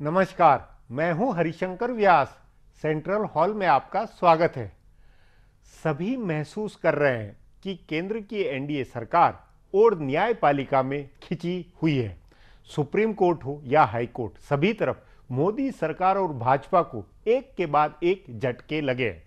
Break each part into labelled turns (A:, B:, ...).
A: नमस्कार, मैं हूं हरिशंकर व्यास। सेंट्रल हॉल में आपका स्वागत है। सभी महसूस कर रहे हैं कि केंद्र की एनडीए सरकार और न्यायपालिका में खिंची हुई है। सुप्रीम कोर्ट हो या हाई कोर्ट, सभी तरफ मोदी सरकार और भाजपा को एक के बाद एक झटके लगे हैं।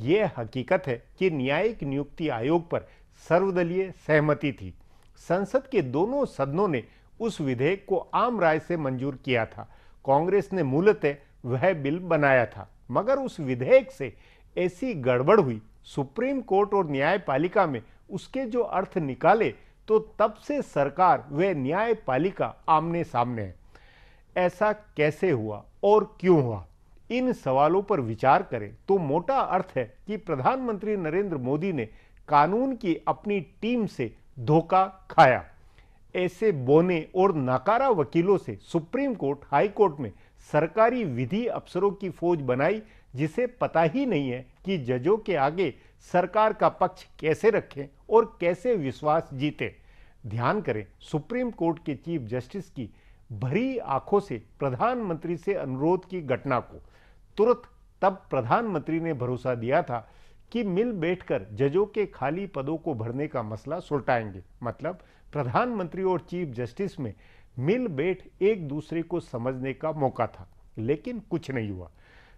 A: यह हकीकत है कि न्यायिक नियुक्ति आयोग पर सर्वदलीय सहमति थी। संसद के दोनों सदनों ने उस विधेयक को आम राय से मंजूर किया था। कांग्रेस ने मूलतः वह बिल बनाया था, मगर उस विधेयक से ऐसी गड़बड़ हुई, सुप्रीम कोर्ट और न्यायपालिका में उसके जो अर्थ निकाले, तो तब से सरकार व न्यायपालिका आमने सामने है। ऐसा कैसे हुआ और क्यों हुआ? इन सवालों पर विचार करें तो मोटा अर्थ है कि प्रधानमंत्री नरेंद्र मोदी ने कानून की अपनी टीम से धोखा खाया। ऐसे बोने और नाकारा वकीलों से सुप्रीम कोर्ट, हाई कोर्ट में सरकारी विधि अफसरों की फौज बनाई, जिसे पता ही नहीं है कि जजों के आगे सरकार का पक्ष कैसे रखें और कैसे विश्वास जीते। ध्यान करें, सुप्रीम कोर्ट के चीफ जस्टिस की भरी आंखों से प्रधानमंत्री से अनुरोध की घटना को तुरंत तब प्रधानमंत्री ने भरोसा दिया था कि मिल बैठकर जजों के खाली पदों को भरने का मसला सुलटाएंगे। मतलब प्रधानमंत्री और चीफ जस्टिस में मिल बैठ एक दूसरे को समझने का मौका था, लेकिन कुछ नहीं हुआ।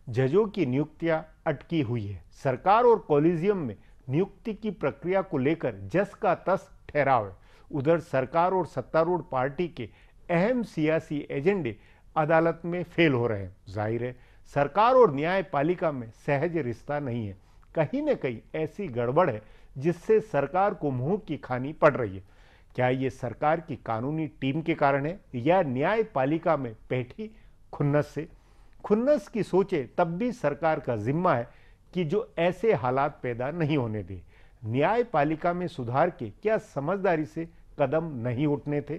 A: जजों की नियुक्तियां अटकी हुई है। सरकार और कॉलेजियम में नियुक्ति की प्रक्रिया को लेकर जस का तस ठहराव है। उधर सरकार और सत्तारूढ़ पार्टी के अहम सियासी एजेंडे अदालत में फेल हो रहे हैं। जाहिर है, सरकार और न्यायपालिका में सहज रिश्ता नहीं है। कहीं न कहीं ऐसी गड़बड़ है जिससे सरकार को मुंह की खानी पड़ रही है। क्या ये सरकार की कानूनी टीम के कारण है या न्यायपालिका में बैठी खुन्नस से? खुन्नस की सोचे तब भी सरकार का जिम्मा है कि जो ऐसे हालात पैदा नहीं होने दे। न्यायपालिका में सुधार के क्या समझदारी से कदम नहीं उठने थे?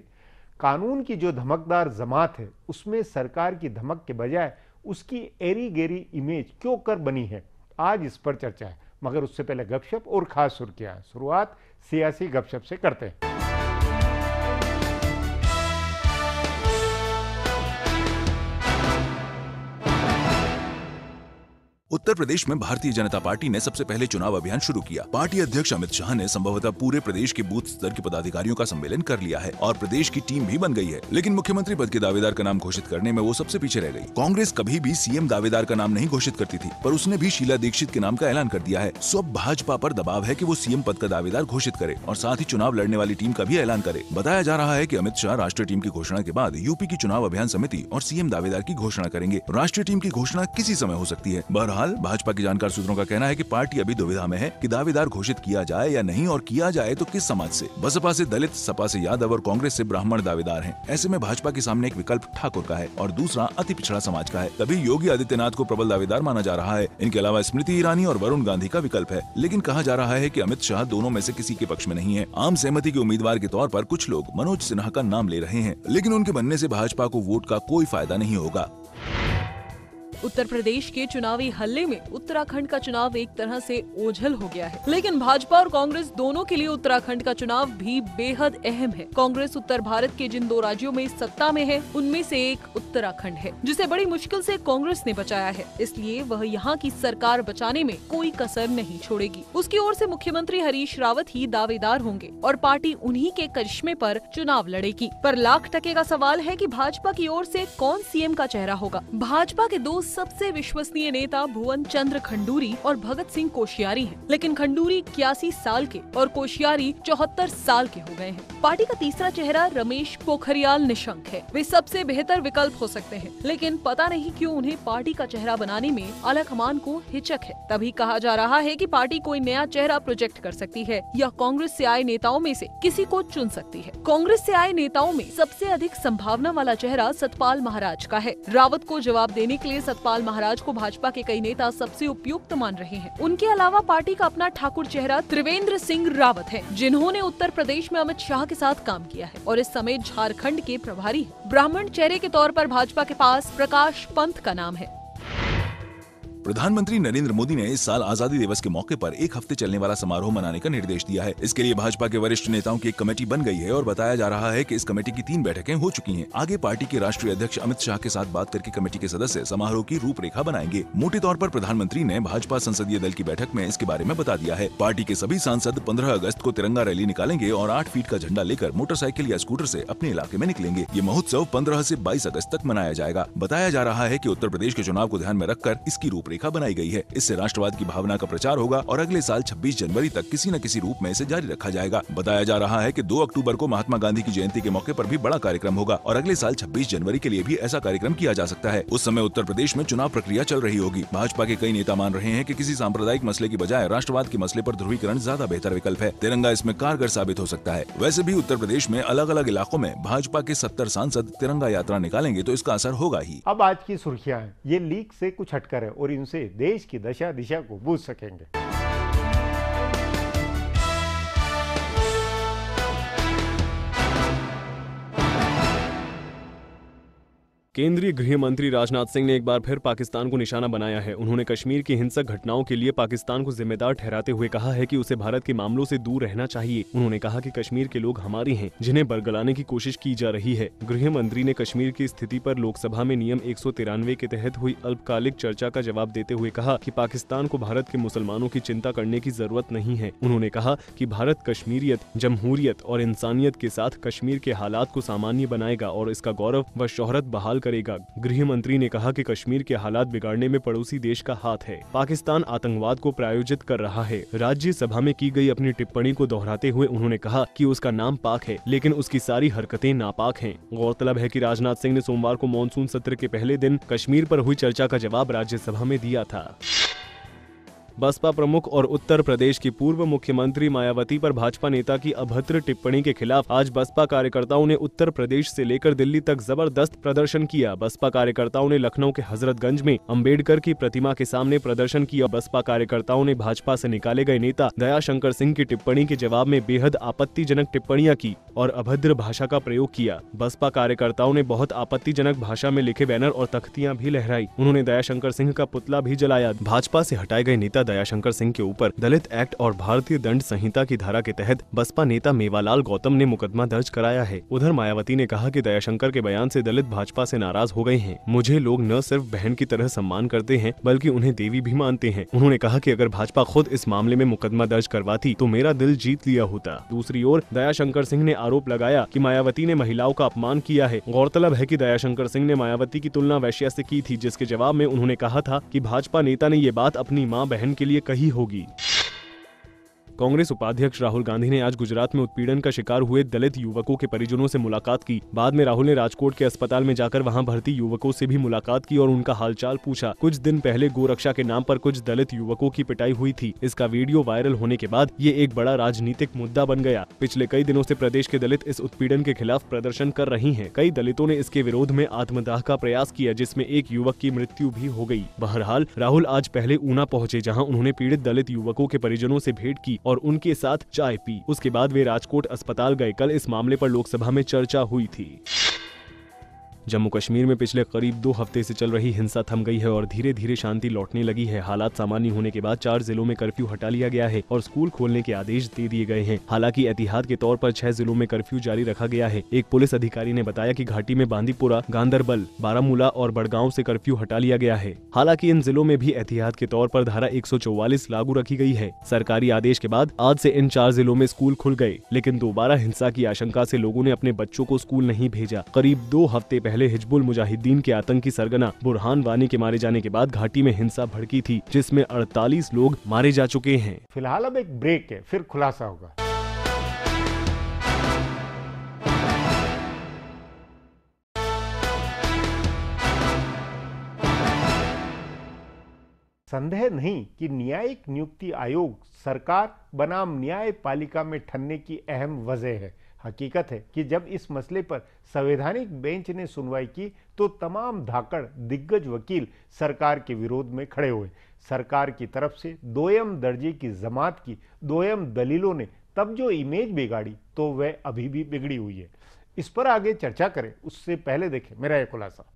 A: कानून की जो धमकदार जमात है, उसमें सरकार की धमक के बजाय उसकी एरी गेरी इमेज क्यों कर बनी है? आज इस पर चर्चा है, मगर उससे पहले गपशप और खास सुर्खियां। शुरुआत सियासी गपशप से करते हैं।
B: उत्तर प्रदेश में भारतीय जनता पार्टी ने सबसे पहले चुनाव अभियान शुरू किया। पार्टी अध्यक्ष अमित शाह ने संभवतः पूरे प्रदेश के बूथ स्तर के पदाधिकारियों का सम्मेलन कर लिया है और प्रदेश की टीम भी बन गई है, लेकिन मुख्यमंत्री पद के दावेदार का नाम घोषित करने में वो सबसे पीछे रह गई। कांग्रेस कभी भी सीएम दावेदार का नाम नहीं घोषित करती थी, पर उसने भी शीला दीक्षित के नाम का ऐलान कर दिया है। सो अब भाजपा पर दबाव है कि वो सीएम पद का दावेदार घोषित करे और साथ ही चुनाव लड़ने वाली टीम का भी ऐलान करे। बताया जा रहा है कि अमित शाह राष्ट्रीय टीम की घोषणा के बाद यूपी की चुनाव अभियान समिति और सीएम दावेदार की घोषणा करेंगे। राष्ट्रीय टीम की घोषणा किसी समय हो सकती है। बहरहाल भाजपा की जानकार सूत्रों का कहना है कि पार्टी अभी दुविधा में है कि दावेदार घोषित किया जाए या नहीं, और किया जाए तो किस समाज से। बसपा से दलित, सपा से यादव और कांग्रेस से ब्राह्मण दावेदार हैं। ऐसे में भाजपा के सामने एक विकल्प ठाकुर का है और दूसरा अति पिछड़ा समाज का है। तभी योगी आदित्यनाथ को प्रबल दावेदार माना जा रहा है। इनके अलावा स्मृति ईरानी और वरुण गांधी का विकल्प है, लेकिन कहा जा रहा है कि अमित शाह दोनों में से किसी के पक्ष में नहीं है। आम सहमति के उम्मीदवार के तौर पर कुछ लोग मनोज सिन्हा का नाम ले रहे हैं, लेकिन उनके बनने से भाजपा को वोट का कोई फायदा नहीं होगा।
C: उत्तर प्रदेश के चुनावी हल्ले में उत्तराखंड का चुनाव एक तरह से ओझल हो गया है, लेकिन भाजपा और कांग्रेस दोनों के लिए उत्तराखंड का चुनाव भी बेहद अहम है। कांग्रेस उत्तर भारत के जिन 2 राज्यों में सत्ता में है, उनमें से एक उत्तराखंड है, जिसे बड़ी मुश्किल से कांग्रेस ने बचाया है। इसलिए वह यहाँ की सरकार बचाने में कोई कसर नहीं छोड़ेगी। उसकी ओर से मुख्यमंत्री हरीश रावत ही दावेदार होंगे और पार्टी उन्हीं के करिश्मे पर चुनाव लड़ेगी। पर लाख टके का सवाल है कि भाजपा की ओर से कौन सीएम का चेहरा होगा। भाजपा के 2 सबसे विश्वसनीय नेता भुवन चंद्र खंडूरी और भगत सिंह कोश्यारी हैं, लेकिन खंडूरी 81 साल के और कोश्यारी 74 साल के हो गए हैं। पार्टी का तीसरा चेहरा रमेश पोखरियाल निशंक है। वे सबसे बेहतर विकल्प हो सकते हैं, लेकिन पता नहीं क्यों उन्हें पार्टी का चेहरा बनाने में आलाकमान को हिचक है। तभी कहा जा रहा है कि पार्टी कोई नया चेहरा प्रोजेक्ट कर सकती है या कांग्रेस से आए नेताओं में से किसी को चुन सकती है। कांग्रेस से आए नेताओं में सबसे अधिक संभावना वाला चेहरा सतपाल महाराज का है। रावत को जवाब देने के लिए सतपाल महाराज को भाजपा के कई नेता सबसे उपयुक्त मान रहे हैं। उनके अलावा पार्टी का अपना ठाकुर चेहरा त्रिवेंद्र सिंह रावत है, जिन्होंने उत्तर प्रदेश में अमित शाह के साथ काम किया है और इस समय झारखंड के प्रभारी हैं। ब्राह्मण चेहरे के तौर पर भाजपा के पास प्रकाश पंत का नाम है।
B: प्रधानमंत्री नरेंद्र मोदी ने इस साल आजादी दिवस के मौके पर एक हफ्ते चलने वाला समारोह मनाने का निर्देश दिया है। इसके लिए भाजपा के वरिष्ठ नेताओं की एक कमेटी बन गई है और बताया जा रहा है कि इस कमेटी की 3 बैठकें हो चुकी हैं। आगे पार्टी के राष्ट्रीय अध्यक्ष अमित शाह के साथ बात करके कमेटी के सदस्य समारोह की रूपरेखा बनाएंगे। मोटे तौर पर प्रधानमंत्री ने भाजपा संसदीय दल की बैठक में इसके बारे में बता दिया है। पार्टी के सभी सांसद 15 अगस्त को तिरंगा रैली निकालेंगे और 8 फीट का झंडा लेकर मोटरसाइकिल या स्कूटर से अपने इलाके में निकलेंगे। ये महोत्सव 15 से 22 अगस्त तक मनाया जाएगा। बताया जा रहा है कि उत्तर प्रदेश के चुनाव को ध्यान में रखकर इसकी रूपरेखा बनाई गई है। इससे राष्ट्रवाद की भावना का प्रचार होगा और अगले साल 26 जनवरी तक किसी न किसी रूप में इसे जारी रखा जाएगा। बताया जा रहा है कि 2 अक्टूबर को महात्मा गांधी की जयंती के मौके पर भी बड़ा कार्यक्रम होगा और अगले साल 26 जनवरी के लिए भी ऐसा कार्यक्रम किया जा सकता है। उस समय उत्तर प्रदेश में चुनाव प्रक्रिया चल रही होगी। भाजपा के कई नेता मान रहे हैं कि किसी सांप्रदायिक मसले की बजाय राष्ट्रवाद के मसले पर ध्रुवीकरण ज्यादा बेहतर विकल्प है। तिरंगा इसमें कारगर साबित हो सकता है। वैसे भी उत्तर प्रदेश में अलग अलग इलाकों में भाजपा के 70 सांसद तिरंगा यात्रा निकालेंगे तो इसका असर होगा ही।
A: अब आज की सुर्खियां हैं, ये लीक से कुछ हटकर है और इनसे देश की दशा दिशा को बूझ सकेंगे।
D: केंद्रीय गृह मंत्री राजनाथ सिंह ने एक बार फिर पाकिस्तान को निशाना बनाया है। उन्होंने कश्मीर की हिंसक घटनाओं के लिए पाकिस्तान को जिम्मेदार ठहराते हुए कहा है कि उसे भारत के मामलों से दूर रहना चाहिए। उन्होंने कहा कि कश्मीर के लोग हमारे हैं, जिन्हें बरगलाने की कोशिश की जा रही है। गृह मंत्री ने कश्मीर की स्थिति पर लोकसभा में नियम 193 के तहत हुई अल्पकालिक चर्चा का जवाब देते हुए कहा कि पाकिस्तान को भारत के मुसलमानों की चिंता करने की जरूरत नहीं है। उन्होंने कहा कि भारत कश्मीरियत, जमहूरियत और इंसानियत के साथ कश्मीर के हालात को सामान्य बनाएगा और इसका गौरव व शोहरत बहाल करेगा। गृह मंत्री ने कहा कि कश्मीर के हालात बिगाड़ने में पड़ोसी देश का हाथ है। पाकिस्तान आतंकवाद को प्रायोजित कर रहा है। राज्यसभा में की गई अपनी टिप्पणी को दोहराते हुए उन्होंने कहा कि उसका नाम पाक है, लेकिन उसकी सारी हरकतें नापाक हैं। गौरतलब है कि राजनाथ सिंह ने सोमवार को मॉनसून सत्र के पहले दिन कश्मीर पर हुई चर्चा का जवाब राज्यसभा में दिया था। बसपा प्रमुख और उत्तर प्रदेश की पूर्व मुख्यमंत्री मायावती पर भाजपा नेता की अभद्र टिप्पणी के खिलाफ आज बसपा कार्यकर्ताओं ने उत्तर प्रदेश से लेकर दिल्ली तक जबरदस्त प्रदर्शन किया। बसपा कार्यकर्ताओं ने लखनऊ के हजरतगंज में अंबेडकर की प्रतिमा के सामने प्रदर्शन किया। बसपा कार्यकर्ताओं ने भाजपा से निकाले गए नेता दयाशंकर सिंह की टिप्पणी के जवाब में बेहद आपत्तिजनक टिप्पणियां की और अभद्र भाषा का प्रयोग किया। बसपा कार्यकर्ताओं ने बहुत आपत्तिजनक भाषा में लिखे बैनर और तख्तियां भी लहराई। उन्होंने दयाशंकर सिंह का पुतला भी जलाया। भाजपा से हटाए गए नेता दयाशंकर सिंह के ऊपर दलित एक्ट और भारतीय दंड संहिता की धारा के तहत बसपा नेता मेवालाल गौतम ने मुकदमा दर्ज कराया है। उधर मायावती ने कहा कि दयाशंकर के बयान से दलित भाजपा से नाराज हो गए हैं। मुझे लोग न सिर्फ बहन की तरह सम्मान करते हैं बल्कि उन्हें देवी भी मानते हैं। उन्होंने कहा कि अगर भाजपा खुद इस मामले में मुकदमा दर्ज करवाती तो मेरा दिल जीत लिया होता। दूसरी ओर दयाशंकर सिंह ने आरोप लगाया कि मायावती ने महिलाओं का अपमान किया है। गौरतलब है कि दयाशंकर सिंह ने मायावती की तुलना वैश्या से की थी, जिसके जवाब में उन्होंने कहा था कि भाजपा नेता ने ये बात अपनी मां बहन के लिए कही होगी। कांग्रेस उपाध्यक्ष राहुल गांधी ने आज गुजरात में उत्पीड़न का शिकार हुए दलित युवकों के परिजनों से मुलाकात की। बाद में राहुल ने राजकोट के अस्पताल में जाकर वहां भर्ती युवकों से भी मुलाकात की और उनका हालचाल पूछा। कुछ दिन पहले गोरक्षा के नाम पर कुछ दलित युवकों की पिटाई हुई थी। इसका वीडियो वायरल होने के बाद ये एक बड़ा राजनीतिक मुद्दा बन गया। पिछले कई दिनों से प्रदेश के दलित इस उत्पीड़न के खिलाफ प्रदर्शन कर रही हैं। कई दलितों ने इसके विरोध में आत्मदाह का प्रयास किया, जिसमें एक युवक की मृत्यु भी हो गई। बहरहाल राहुल आज पहले ऊना पहुंचे, जहां उन्होंने पीड़ित दलित युवकों के परिजनों से भेंट की और उनके साथ चाय पी। उसके बाद वे राजकोट अस्पताल गए। कल इस मामले पर लोकसभा में चर्चा हुई थी। जम्मू कश्मीर में पिछले करीब 2 हफ्ते से चल रही हिंसा थम गई है और धीरे धीरे शांति लौटने लगी है। हालात सामान्य होने के बाद 4 जिलों में कर्फ्यू हटा लिया गया है और स्कूल खोलने के आदेश दे दिए गए हैं। हालांकि एहतियात के तौर पर 6 जिलों में कर्फ्यू जारी रखा गया है। एक पुलिस अधिकारी ने बताया कि घाटी में बांदीपुरा, गांदरबल, बारामूला और बड़गांव से कर्फ्यू हटा लिया गया है। हालांकि इन जिलों में भी एहतियात के तौर पर धारा 144 लागू रखी गई है। सरकारी आदेश के बाद आज से इन 4 जिलों में स्कूल खुल गए, लेकिन दोबारा हिंसा की आशंका से लोगों ने अपने बच्चों को स्कूल नहीं भेजा। करीब 2 हफ्ते पहले हिजबुल मुजाहिदीन के आतंकी सरगना बुरहान वानी के मारे जाने के बाद घाटी में हिंसा भड़की थी, जिसमें 48 लोग मारे जा चुके हैं।
A: फिलहाल अब एक ब्रेक है, फिर खुलासा होगा। संदेह नहीं कि न्यायिक नियुक्ति आयोग सरकार बनाम न्यायपालिका में ठनने की अहम वजह है। हकीकत है कि जब इस मसले पर संवैधानिक बेंच ने सुनवाई की तो तमाम धाकड़ दिग्गज वकील सरकार के विरोध में खड़े हुए। सरकार की तरफ से दोयम दर्जे की जमात की दोयम दलीलों ने तब जो इमेज बिगाड़ी तो वह अभी भी बिगड़ी हुई है। इस पर आगे चर्चा करें उससे पहले देखें मेरा यह खुलासा।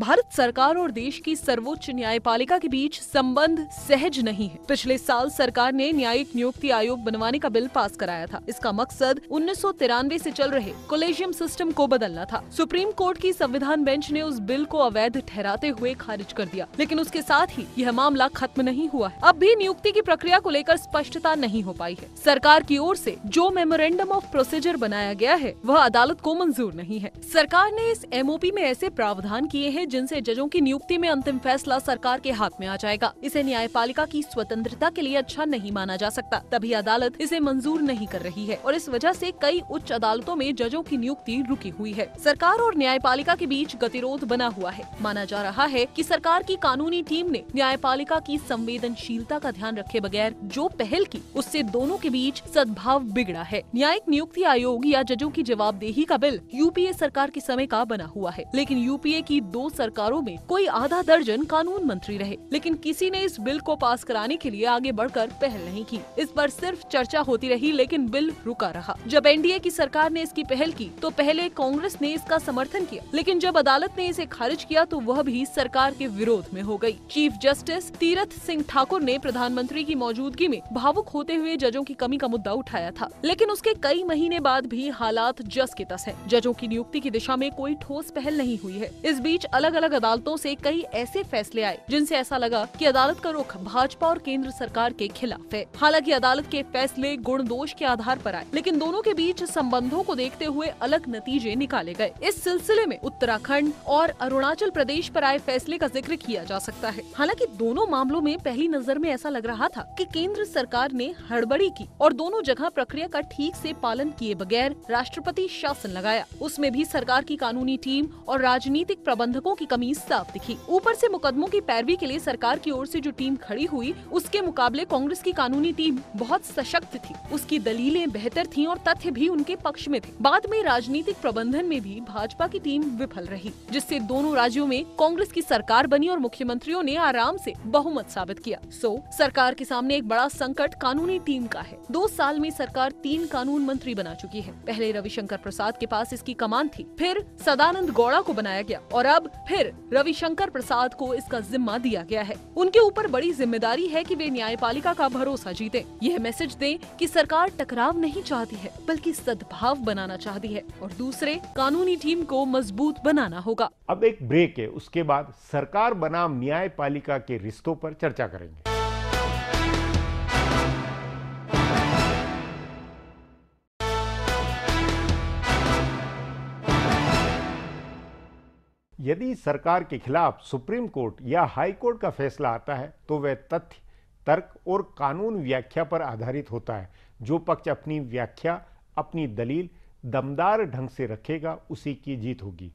C: भारत सरकार और देश की सर्वोच्च न्यायपालिका के बीच संबंध सहज नहीं है। पिछले साल सरकार ने न्यायिक नियुक्ति आयोग बनवाने का बिल पास कराया था। इसका मकसद 1993 से चल रहे कॉलेजियम सिस्टम को बदलना था। सुप्रीम कोर्ट की संविधान बेंच ने उस बिल को अवैध ठहराते हुए खारिज कर दिया, लेकिन उसके साथ ही यह मामला खत्म नहीं हुआ है। अब भी नियुक्ति की प्रक्रिया को लेकर स्पष्टता नहीं हो पाई है। सरकार की ओर से जो मेमोरेंडम ऑफ प्रोसीजर बनाया गया है वह अदालत को मंजूर नहीं है। सरकार ने इस एमओपी में ऐसे प्रावधान किए हैं जिनसे जजों की नियुक्ति में अंतिम फैसला सरकार के हाथ में आ जाएगा। इसे न्यायपालिका की स्वतंत्रता के लिए अच्छा नहीं माना जा सकता, तभी अदालत इसे मंजूर नहीं कर रही है और इस वजह से कई उच्च अदालतों में जजों की नियुक्ति रुकी हुई है। सरकार और न्यायपालिका के बीच गतिरोध बना हुआ है। माना जा रहा है कि सरकार की कानूनी टीम ने न्यायपालिका की संवेदनशीलता का ध्यान रखे बगैर जो पहल की, उससे दोनों के बीच सद्भाव बिगड़ा है। न्यायिक नियुक्ति आयोग या जजों की जवाबदेही का बिल यूपीए सरकार के समय का बना हुआ है, लेकिन यूपीए की 2 सरकारों में कोई आधा दर्जन कानून मंत्री रहे, लेकिन किसी ने इस बिल को पास कराने के लिए आगे बढ़कर पहल नहीं की। इस पर सिर्फ चर्चा होती रही, लेकिन बिल रुका रहा। जब एनडीए की सरकार ने इसकी पहल की तो पहले कांग्रेस ने इसका समर्थन किया, लेकिन जब अदालत ने इसे खारिज किया तो वह भी सरकार के विरोध में हो गई। चीफ जस्टिस तीरथ सिंह ठाकुर ने प्रधानमंत्री की मौजूदगी में भावुक होते हुए जजों की कमी का मुद्दा उठाया था, लेकिन उसके कई महीने बाद भी हालात जस के तस हैं। जजों की नियुक्ति की दिशा में कोई ठोस पहल नहीं हुई है। इस बीच अलग अलग अदालतों से कई ऐसे फैसले आए जिनसे ऐसा लगा कि अदालत का रुख भाजपा और केंद्र सरकार के खिलाफ है। हालांकि अदालत के फैसले गुण दोष के आधार पर आए, लेकिन दोनों के बीच संबंधों को देखते हुए अलग नतीजे निकाले गए। इस सिलसिले में उत्तराखंड और अरुणाचल प्रदेश पर आए फैसले का जिक्र किया जा सकता है। हालांकि दोनों मामलों में पहली नजर में ऐसा लग रहा था कि केंद्र सरकार ने हड़बड़ी की और दोनों जगह प्रक्रिया का ठीक से पालन किए बगैर राष्ट्रपति शासन लगाया। उसमें भी सरकार की कानूनी टीम और राजनीतिक प्रबंधकों की कमी साफ दिखी। ऊपर से मुकदमों की पैरवी के लिए सरकार की ओर से जो टीम खड़ी हुई, उसके मुकाबले कांग्रेस की कानूनी टीम बहुत सशक्त थी। उसकी दलीलें बेहतर थीं और तथ्य भी उनके पक्ष में थे। बाद में राजनीतिक प्रबंधन में भी भाजपा की टीम विफल रही, जिससे दोनों राज्यों में कांग्रेस की सरकार बनी और मुख्यमंत्रियों ने आराम से बहुमत साबित किया। सरकार के सामने एक बड़ा संकट कानूनी टीम का है। 2 साल में सरकार 3 कानून मंत्री बना चुकी है। पहले रविशंकर प्रसाद के पास इसकी कमान थी, फिर सदानंद गौड़ा को बनाया गया और अब फिर रविशंकर प्रसाद को इसका जिम्मा दिया गया है। उनके ऊपर बड़ी जिम्मेदारी है कि वे न्यायपालिका का भरोसा जीते, यह मैसेज दें कि सरकार टकराव नहीं चाहती है बल्कि सद्भाव बनाना चाहती है और दूसरे कानूनी टीम को मजबूत बनाना होगा।
A: अब एक ब्रेक है, उसके बाद सरकार बनाम न्यायपालिका के रिश्तों पर चर्चा करेंगे। यदि सरकार के खिलाफ सुप्रीम कोर्ट या हाई कोर्ट का फैसला आता है तो वह तथ्य, तर्क और कानून व्याख्या पर आधारित होता है। जो पक्ष अपनी व्याख्या, अपनी दलील दमदार ढंग से रखेगा, उसी की जीत होगी।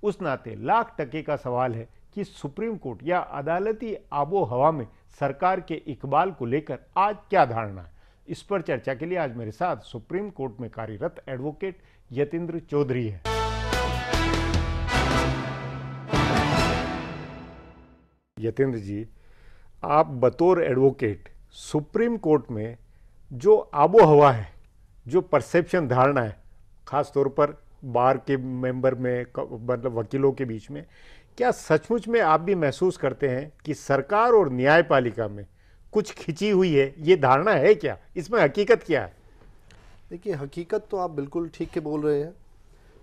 A: उस नाते लाख टके का सवाल है कि सुप्रीम कोर्ट या अदालती आबो हवा में सरकार के इकबाल को लेकर आज क्या धारणा है। इस पर चर्चा के लिए आज मेरे साथ सुप्रीम कोर्ट में कार्यरत एडवोकेट यतीन्द्र चौधरी है। यतीन्द्र जी, आप बतौर एडवोकेट सुप्रीम कोर्ट में जो आबो हवा है, जो परसेप्शन धारणा है, खास तौर पर बार के मेंबर में, मतलब वकीलों के बीच में, क्या सचमुच में आप भी महसूस करते हैं कि सरकार और न्यायपालिका में कुछ खिंची हुई है? ये धारणा है क्या? इसमें हकीकत क्या है?
E: देखिए, हकीकत तो आप बिल्कुल ठीक के बोल रहे हैं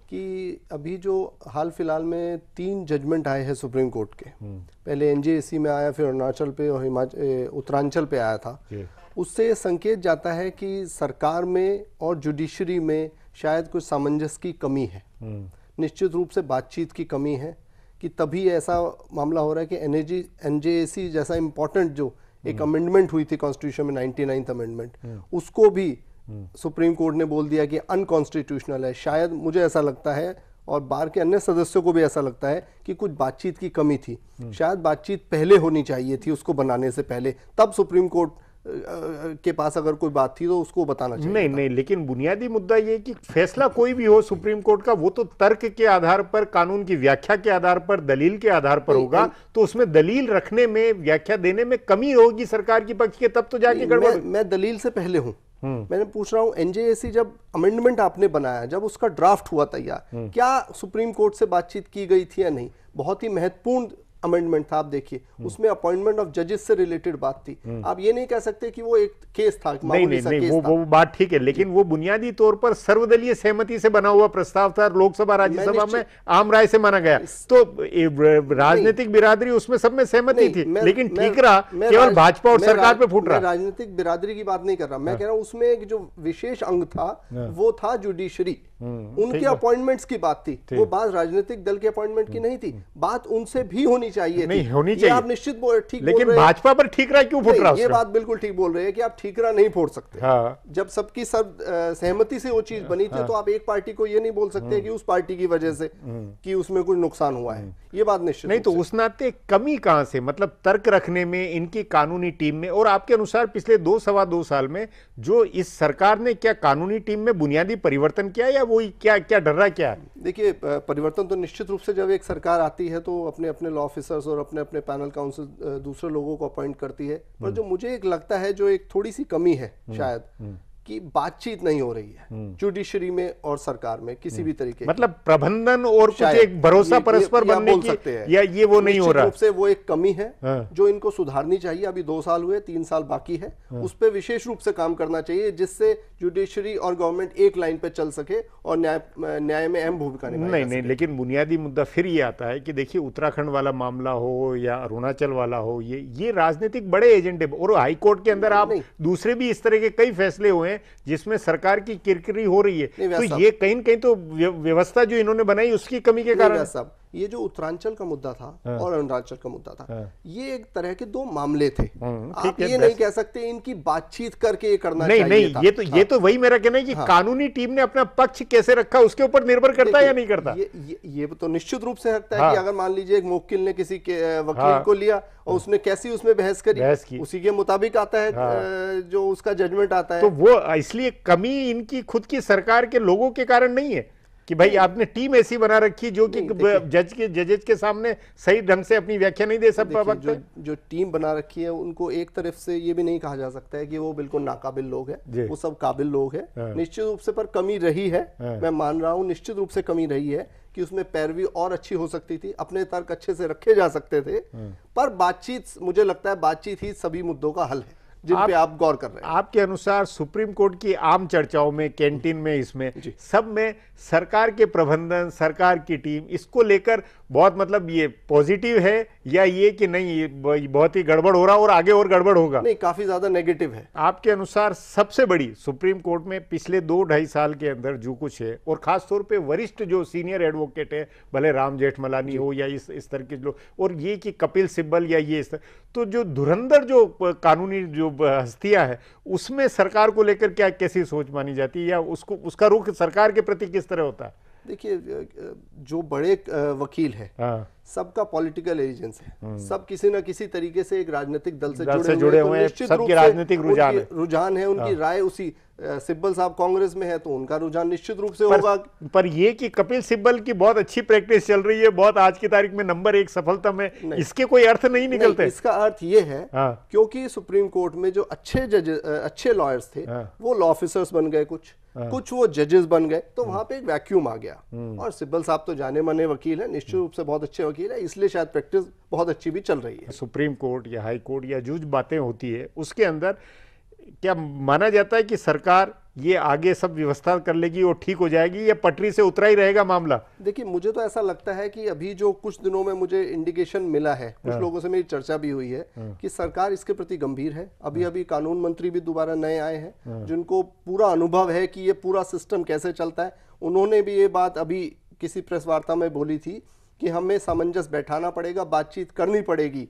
E: कि अभी जो हाल फिलहाल में 3 जजमेंट आए हैं सुप्रीम कोर्ट के, पहले एनजेएसी में आया, फिर अरुणाचल पे और उत्तरांचल पे आया था। उससे संकेत जाता है कि सरकार में और जुडिशरी में शायद कुछ सामंजस्य की कमी है। निश्चित रूप से बातचीत की कमी है कि तभी ऐसा मामला हो रहा है कि एनजेएसी जैसा इम्पोर्टेंट जो एक अमेंडमेंट हुई थी कॉन्स्टिट्यूशन में, 99th अमेंडमेंट, उसको भी सुप्रीम कोर्ट ने बोल दिया कि अनकॉन्स्टिट्यूशनल है। शायद मुझे ऐसा लगता है और बार के अन्य सदस्यों को भी ऐसा लगता है कि कुछ बातचीत की कमी थी। शायद बातचीत पहले होनी चाहिए थी, उसको बनाने से पहले, तब सुप्रीम कोर्ट के पास अगर कोई बात थी तो उसको बताना चाहिए।
A: नहीं, लेकिन बुनियादी मुद्दा ये कि फैसला कोई भी हो सुप्रीम कोर्ट का, वो तो तर्क के आधार पर, कानून की व्याख्या के आधार पर, दलील के आधार पर होगा। तो उसमें दलील रखने में, व्याख्या देने में कमी होगी सरकार की पक्ष के, तब तो जाके गड़बड़।
E: मैं दलील से पहले हूँ मैंने पूछ रहा हूँ एनजेएसी जब अमेंडमेंट आपने बनाया, जब उसका ड्राफ्ट हुआ तैयार, क्या सुप्रीम कोर्ट से बातचीत की गई थी या नहीं? बहुत ही महत्वपूर्ण अमेंडमेंट था। आप देखिए उसमें अपॉइंटमेंट ऑफ जजेस से रिलेटेड बात थी। आप ये नहीं कह सकते कि वो एक केस था,
A: नहीं, वो बात ठीक है, लेकिन वो बुनियादी तौर पर सर्वदलीय सहमति से बना हुआ प्रस्ताव था, लोकसभा राज्यसभा में आम राय से माना गया, तो राजनीतिक बिरादरी उसमें सब में सहमति थी, लेकिन ठीकरा केवल भाजपा और सरकार पे फूट रहा।
E: राजनीतिक बिरादरी की बात नहीं कर रहा मैं, कह रहा हूं उसमें एक जो विशेष अंग था वो था जुडिशरी, उनके अपॉइंटमेंट्स की बात थी, वो बात राजनीतिक दल के अपॉइंटमेंट की नहीं थी, बात उनसे भी होनी चाहिए
A: नहीं होनी चाहिए।
E: आप निश्चित ठीक
A: लेकिन भाजपा पर ठीकरा क्यों फूट रहा?
E: ये बात बिल्कुल ठीक बोल रहे हैं कि आप ठीकरा नहीं फोड़ सकते। जब सबकी सब सहमति से वो चीज बनी थी, तो आप एक पार्टी को ये नहीं बोल सकते कि उस पार्टी की वजह से कि उसमें कुछ नुकसान हुआ है, ये बात निश्चित
A: नहीं। तो उस नाते कमी कहां से, मतलब तर्क रखने में इनकी कानूनी टीम में, और आपके अनुसार पिछले 2-2.25 साल में जो इस सरकार ने क्या कानूनी टीम में बुनियादी परिवर्तन किया, या वो क्या क्या डर रहा क्या है?
E: देखिए परिवर्तन तो निश्चित रूप से जब एक सरकार आती है तो अपने अपने लॉ ऑफिसर्स और अपने अपने पैनल काउंसिल दूसरे लोगों को अपॉइंट करती है, पर जो मुझे एक लगता है जो एक थोड़ी सी कमी है शायद कि बातचीत नहीं हो रही है जुडिशरी में और सरकार में किसी भी तरीके,
A: मतलब प्रबंधन और कुछ एक भरोसा परस्पर बनने की, या ये वो नहीं हो रहा।
E: रूप से वो एक कमी है जो इनको सुधारनी चाहिए। अभी 2 साल हुए, 3 साल बाकी है, उस पर विशेष रूप से काम करना चाहिए जिससे जुडिशरी और गवर्नमेंट एक लाइन पे चल सके और न्याय में अहम भूमिका निभाए।
A: नहीं, लेकिन बुनियादी मुद्दा फिर ये आता है कि देखिए उतराखंड वाला मामला हो या अरुणाचल वाला हो, ये राजनीतिक बड़े एजेंडे, और हाईकोर्ट के अंदर आप दूसरे भी इस तरह के कई फैसले हुए जिसमें सरकार की किरकिरी हो रही है, तो ये कहीं न कहीं तो व्यवस्था जो इन्होंने बनाई उसकी कमी के कारण।
E: सब ये जो उत्तरांचल का मुद्दा था और अरुणाचल का मुद्दा था, ये एक तरह के 2 मामले थे। आप ये नहीं कह सकते इनकी बातचीत करके ये करना चाहिए था।
A: नहीं, ये तो वही मेरा कहना है कि कानूनी टीम ने अपना पक्ष कैसे रखा उसके ऊपर निर्भर करता है या नहीं करता।
E: ये तो निश्चित रूप से हकता है कि अगर मान लीजिए एक मुवक्किल ने किसी के वकील को लिया और उसने कैसी उसमें बहस की, उसी के मुताबिक आता है जो उसका जजमेंट आता है।
A: तो वो इसलिए कमी इनकी खुद की सरकार के लोगों के कारण नहीं है कि भाई आपने टीम ऐसी बना रखी जो कि जजेस के सामने सही ढंग से अपनी व्याख्या नहीं दे सकते।
E: जो टीम बना रखी है उनको एक तरफ से ये भी नहीं कहा जा सकता है कि वो बिल्कुल नाकाबिल लोग हैं, वो सब काबिल लोग हैं निश्चित रूप से, पर कमी रही है। मैं मान रहा हूँ निश्चित रूप से कमी रही है कि उसमें पैरवी और अच्छी हो सकती थी, अपने तर्क अच्छे से रखे जा सकते थे, पर बातचीत, मुझे लगता है बातचीत ही सभी मुद्दों का हल है जिन पे आप गौर कर रहे हैं।
A: आपके अनुसार सुप्रीम कोर्ट की आम चर्चाओं में, कैंटीन में, इसमें सब में सरकार के प्रबंधन, सरकार की टीम, इसको लेकर बहुत मतलब ये पॉजिटिव है या ये कि नहीं ये बहुत ही गड़बड़ हो रहा और आगे और गड़बड़ होगा?
E: नहीं, काफी ज्यादा नेगेटिव है।
A: आपके अनुसार सबसे बड़ी सुप्रीम कोर्ट में पिछले 2-2.5 साल के अंदर जो कुछ है, और खासतौर पे वरिष्ठ जो सीनियर एडवोकेट है, भले राम जेठमलानी हो या इस तरह के लोग, और ये कि कपिल सिब्बल या ये तो जो धुरंधर जो कानूनी जो हस्तियां है, उसमें सरकार को लेकर क्या कैसी सोच मानी जाती है, या उसका रुख सरकार के प्रति किस तरह होता है?
E: देखिए जो बड़े वकील है सबका पॉलिटिकल एलिजेंस है, सब किसी न किसी तरीके से एक राजनीतिक दल से जुड़े हुए हैं,
A: सबके राजनीतिक
E: रुझान है, उनकी राय उसी सिब्बल साहब कांग्रेस में है तो उनका रुझान निश्चित रूप से होगा।
A: पर ये कि कपिल सिब्बल की बहुत अच्छी प्रैक्टिस चल रही है, बहुत आज की तारीख में नंबर 1 सफलता में, इसके कोई अर्थ नहीं निकलते।
E: इसका अर्थ ये है क्योंकि सुप्रीम कोर्ट में जो अच्छे लॉयर्स थे वो लॉ ऑफिसर्स बन गए, कुछ वो जजेस बन गए, तो वहां पे एक वैक्यूम आ गया। और सिब्बल साहब तो जाने माने वकील है, निश्चित रूप से बहुत अच्छे वकील है, इसलिए शायद प्रैक्टिस बहुत अच्छी भी चल रही है।
A: सुप्रीम कोर्ट या हाई कोर्ट या जो बातें होती है उसके अंदर क्या माना जाता है कि सरकार ये आगे सब व्यवस्था कर लेगी और ठीक हो जाएगी, या पटरी से उतरा ही रहेगा मामला?
E: देखिए मुझे तो ऐसा लगता है कि अभी जो कुछ दिनों में मुझे इंडिकेशन मिला है, कुछ लोगों से मेरी चर्चा भी हुई है कि सरकार इसके प्रति गंभीर है। अभी कानून मंत्री भी दोबारा नए आए हैं जिनको पूरा अनुभव है कि ये पूरा सिस्टम कैसे चलता है। उन्होंने भी ये बात अभी किसी प्रेस वार्ता में बोली थी कि हमें सामंजस्य बैठाना पड़ेगा, बातचीत करनी पड़ेगी,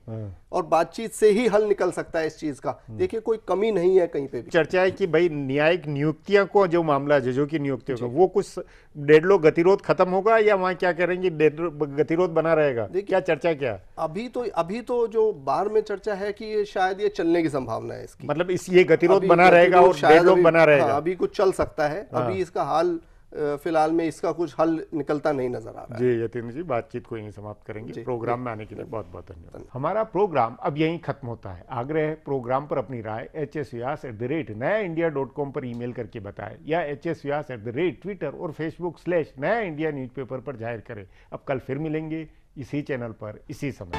E: और बातचीत से ही हल निकल सकता है इस चीज का। देखिए कोई कमी नहीं है कहीं पे भी।
A: चर्चा है कि भाई न्यायिक नियुक्तियां को, जो मामला जजों की नियुक्तियों का, वो कुछ डेडलॉक गतिरोध खत्म होगा या वहां क्या करेंगे, गतिरोध बना रहेगा? क्या चर्चा क्या?
E: अभी तो जो बार में चर्चा है कि ये शायद ये चलने की संभावना है इसकी,
A: मतलब ये गतिरोध बना रहेगा और डेडलॉक बना रहेगा।
E: अभी कुछ चल सकता है, अभी इसका हाल फिलहाल में इसका कुछ हल निकलता नहीं नजर आ रहा है।
A: जी यतीन्द्र जी, बातचीत को यहीं समाप्त करेंगे। प्रोग्राम में आने के लिए बहुत बहुत धन्यवाद। हमारा प्रोग्राम अब यहीं खत्म होता है। आग्रह है प्रोग्राम पर अपनी राय hsvyas@nayaindia.com पर ईमेल करके बताएं या hsvyas@Twitter और Facebook/नया इंडिया न्यूज़पेपर पर जाहिर करें। अब कल फिर मिलेंगे इसी चैनल पर इसी समय।